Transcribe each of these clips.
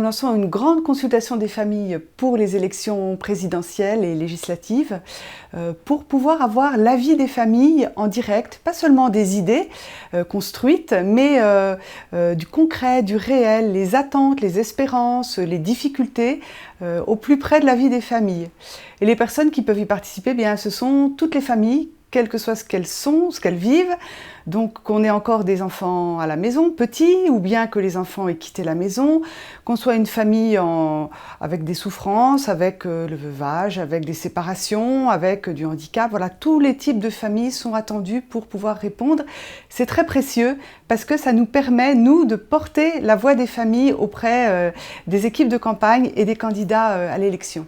lançons une grande consultation des familles pour les élections présidentielles et législatives pour pouvoir avoir l'avis des familles en direct, pas seulement des idées construites, mais du concret, du réel, les attentes, les espérances, les difficultés au plus près de la vie des familles. Et les personnes qui peuvent y participer, bien, ce sont toutes les familles, quel que soit ce qu'elles sont, ce qu'elles vivent, donc qu'on ait encore des enfants à la maison, petits, ou bien que les enfants aient quitté la maison, qu'on soit une famille avec des souffrances, avec le veuvage, avec des séparations, avec du handicap. Voilà, tous les types de familles sont attendus pour pouvoir répondre. C'est très précieux parce que ça nous permet, nous, de porter la voix des familles auprès des équipes de campagne et des candidats à l'élection.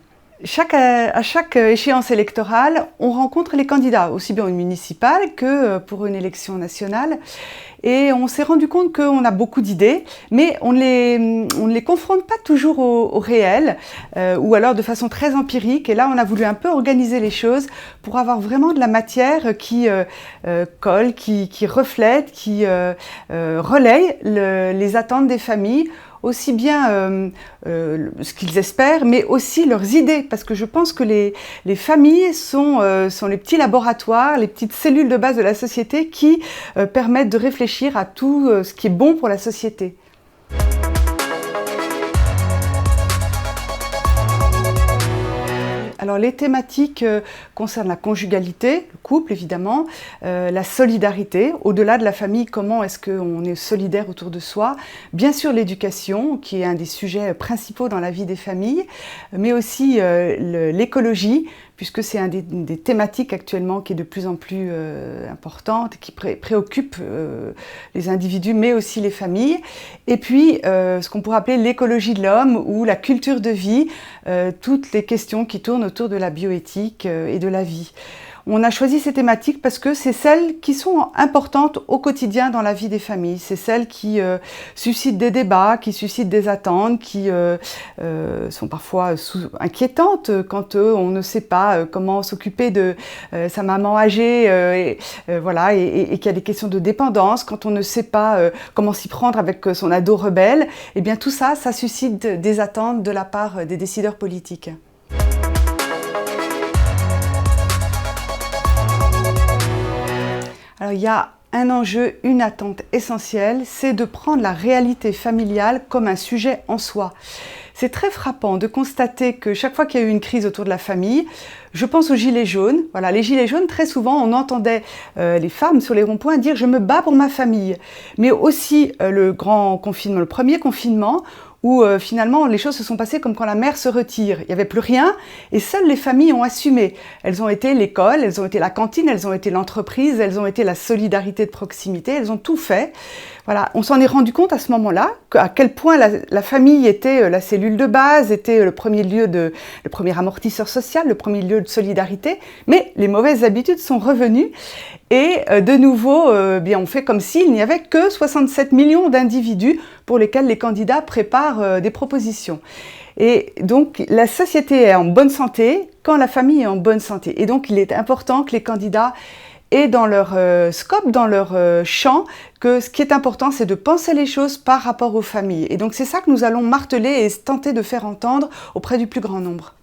À chaque échéance électorale, on rencontre les candidats, aussi bien une municipale que pour une élection nationale. Et on s'est rendu compte qu'on a beaucoup d'idées, mais on ne les confronte pas toujours au réel, ou alors de façon très empirique. Et là, on a voulu un peu organiser les choses pour avoir vraiment de la matière qui colle, qui reflète, qui relaye les attentes des familles, aussi bien ce qu'ils espèrent, mais aussi leurs idées, parce que je pense que les familles sont les petits laboratoires, les petites cellules de base de la société qui permettent de réfléchir à tout ce qui est bon pour la société. Alors les thématiques concernent la conjugalité, le couple évidemment, la solidarité, au-delà de la famille, comment est-ce qu'on est solidaire autour de soi, bien sûr l'éducation, qui est un des sujets principaux dans la vie des familles, mais aussi l'écologie, puisque c'est des thématiques actuellement qui est de plus en plus importante, qui préoccupe les individus, mais aussi les familles. Et puis, ce qu'on pourrait appeler l'écologie de l'homme ou la culture de vie, toutes les questions qui tournent autour de la bioéthique et de la vie. On a choisi ces thématiques parce que c'est celles qui sont importantes au quotidien dans la vie des familles. C'est celles qui suscitent des débats, qui suscitent des attentes, qui sont parfois inquiétantes quand on ne sait pas comment s'occuper de sa maman âgée, voilà, et qu'il y a des questions de dépendance, quand on ne sait pas comment s'y prendre avec son ado rebelle. Eh bien tout ça, ça suscite des attentes de la part des décideurs politiques. Alors, il y a un enjeu, une attente essentielle, c'est de prendre la réalité familiale comme un sujet en soi. C'est très frappant de constater que chaque fois qu'il y a eu une crise autour de la famille, je pense aux gilets jaunes. Voilà, les gilets jaunes, très souvent, on entendait les femmes sur les ronds-points dire « je me bats pour ma famille ». Mais aussi le grand confinement, le premier confinement, où finalement les choses se sont passées comme quand la mère se retire. Il n'y avait plus rien et seules les familles ont assumé. Elles ont été l'école, elles ont été la cantine, elles ont été l'entreprise, elles ont été la solidarité de proximité, elles ont tout fait. Voilà, on s'en est rendu compte à ce moment-là, à quel point la famille était la cellule de base, était le premier amortisseur social, le premier lieu de solidarité, mais les mauvaises habitudes sont revenues et de nouveau, bien, on fait comme s'il n'y avait que 67 millions d'individus pour lesquels les candidats préparent des propositions. Et donc, la société est en bonne santé quand la famille est en bonne santé. Et donc, il est important que les candidats aient dans leur scope, dans leur champ, que ce qui est important, c'est de penser les choses par rapport aux familles. Et donc, c'est ça que nous allons marteler et tenter de faire entendre auprès du plus grand nombre.